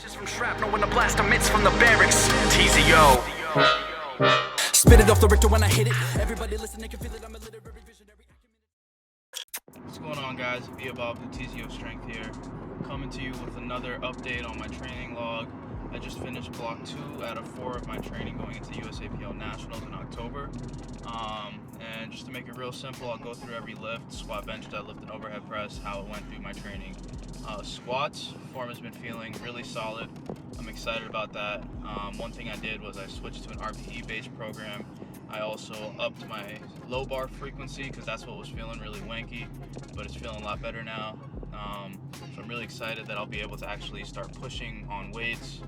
Just from shrapnel when the blast emits from the barracks. TZO. Spit it off the Richter when I hit it. Everybody listen, they can feel it. I'm a literary visionary. What's going on, guys? Abiy Ababu, TZO Strength here, coming to you with another update on my training log. I just finished block 2 out of 4 of my training going into USAPL Nationals in October. And just to make it real simple, I'll go through every lift: squat, bench, deadlift, and overhead press, how it went through my training. Squats, form has been feeling really solid. I'm excited about that. One thing I did was I switched to an RPE-based program. I also upped my low bar frequency because that's what was feeling really wanky, but it's feeling a lot better now. So I'm really excited that I'll be able to actually start pushing on weights,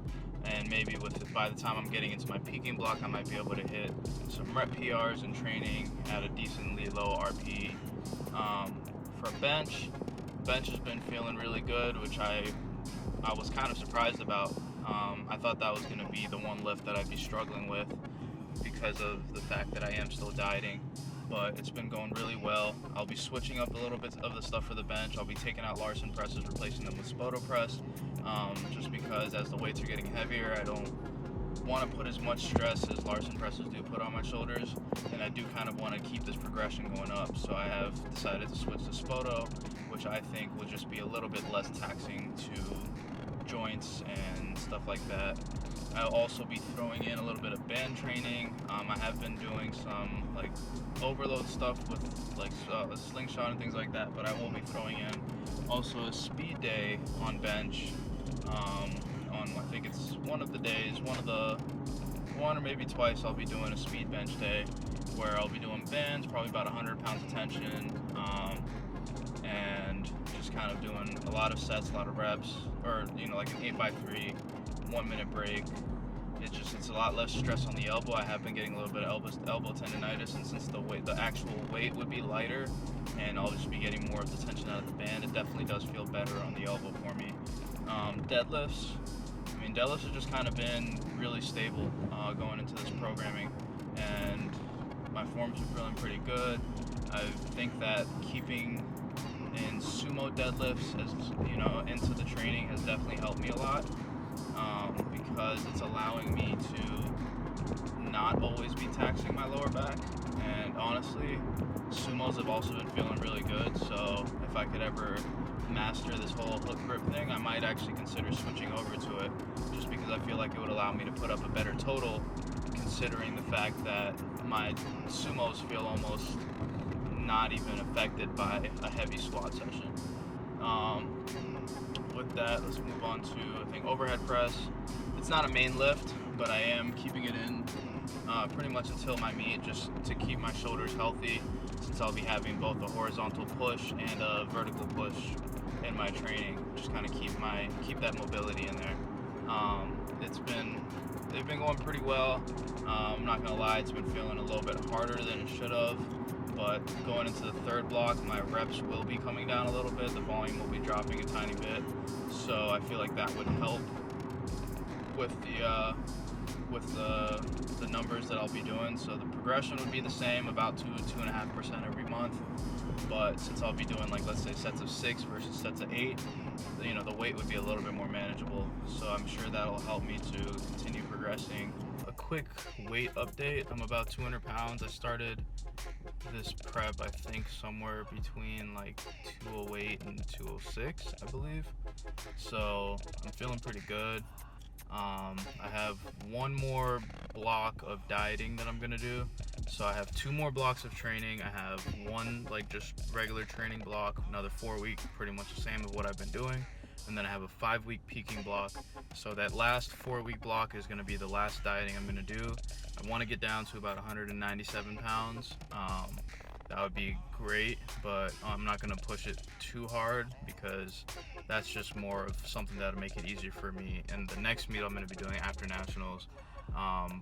and maybe by the time I'm getting into my peaking block, I might be able to hit some rep PRs in training at a decently low RPE. For bench has been feeling really good, which I was kind of surprised about. I thought that was going to be the one lift that I'd be struggling with because of the fact that I am still dieting, but it's been going really well. I'll be switching up a little bit of the stuff for the bench. I'll be taking out Larson presses, replacing them with Spoto press, just because as the weights are getting heavier, I don't want to put as much stress as Larson presses do put on my shoulders, and I do kind of want to keep this progression going up. So I have decided to switch to Spoto, which I think will just be a little bit less taxing to joints and stuff like that. I'll also be throwing in a little bit of band training. I have been doing some like overload stuff with like a slingshot and things like that, but I will be throwing in also a speed day on bench. On I think it's one of the days, one or maybe twice, I'll be doing a speed bench day where I'll be doing bands, probably about 100 pounds of tension, and just kind of doing a lot of sets, a lot of reps, or like an 8x3, 1 minute break. It's a lot less stress on the elbow. I have been getting a little bit of elbow tendonitis, and since the actual weight would be lighter and I'll just be getting more of the tension out of the band, it definitely does feel better on the elbow for me. Deadlifts have just kind of been really stable going into this programming, and my forms are feeling pretty good. I think that keeping in sumo deadlifts into the training has definitely helped me a lot, because it's allowing me to not always be taxing my lower back. And honestly, sumos have also been feeling really good, so if I could ever master this whole hook grip thing, I might actually consider switching over to it, just because I feel like it would allow me to put up a better total, considering the fact that my sumos feel almost not even affected by a heavy squat session. With that, let's move on to, I think, overhead press. It's not a main lift, but I am keeping it in pretty much until my meet, just to keep my shoulders healthy, since I'll be having both a horizontal push and a vertical push in my training. Just kind of keep that mobility in there. They've been going pretty well. I'm not gonna lie, it's been feeling a little bit harder than it should have, but going into the third block, my reps will be coming down a little bit. The volume will be dropping a tiny bit, so I feel like that would help with the numbers that I'll be doing. So the progression would be the same, about 2.5% every month, but since I'll be doing, like, let's say sets of 6 versus sets of 8, the weight would be a little bit more manageable, so I'm sure that'll help me to continue progressing. A quick weight update: I'm about 200 pounds. I started this prep, I think, somewhere between like 208 and 206, I believe, so I'm feeling pretty good. I have one more block of dieting that I'm gonna do, so I have 2 more blocks of training. I have one just regular training block, another 4-week, pretty much the same of what I've been doing, and then I have a 5-week peaking block. So that last 4-week block is gonna be the last dieting I'm gonna do. I want to get down to about 197 pounds. That would be great, but I'm not going to push it too hard, because that's just more of something that'll make it easier for me in the next meet I'm going to be doing after nationals.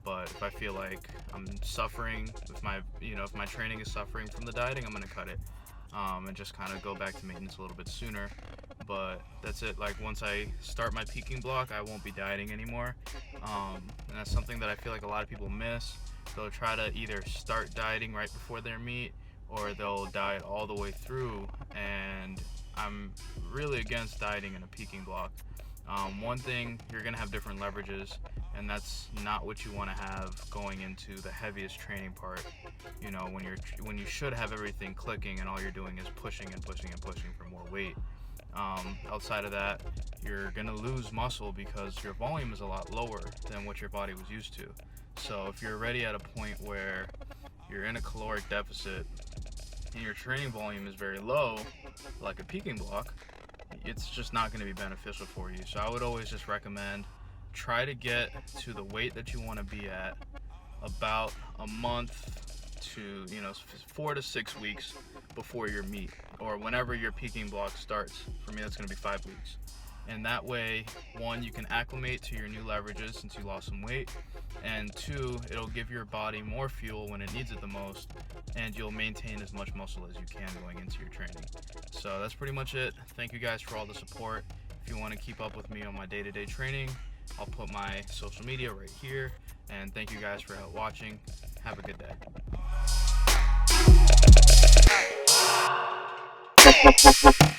But if I feel like I'm suffering, if my training is suffering from the dieting, I'm going to cut it and just kind of go back to maintenance a little bit sooner. But that's it. Like, once I start my peaking block, I won't be dieting anymore, and that's something that I feel like a lot of people miss. They'll try to either start dieting right before their meet, or they'll diet all the way through, and I'm really against dieting in a peaking block. One thing, you're gonna have different leverages, and that's not what you want to have going into the heaviest training part. You know, when you should have everything clicking and all you're doing is pushing and pushing and pushing for more weight. Outside of that, you're gonna lose muscle because your volume is a lot lower than what your body was used to. So if you're already at a point where you're in a caloric deficit and your training volume is very low, like a peaking block, it's just not going to be beneficial for you. So I would always just recommend try to get to the weight that you want to be at about a month to 4 to 6 weeks before your meet, or whenever your peaking block starts. For me, that's going to be 5 weeks. And that way, one, you can acclimate to your new leverages since you lost some weight, and two, it'll give your body more fuel when it needs it the most, and you'll maintain as much muscle as you can going into your training. So that's pretty much it. Thank you guys for all the support. If you want to keep up with me on my day-to-day training, I'll put my social media right here, and thank you guys for watching. Have a good day.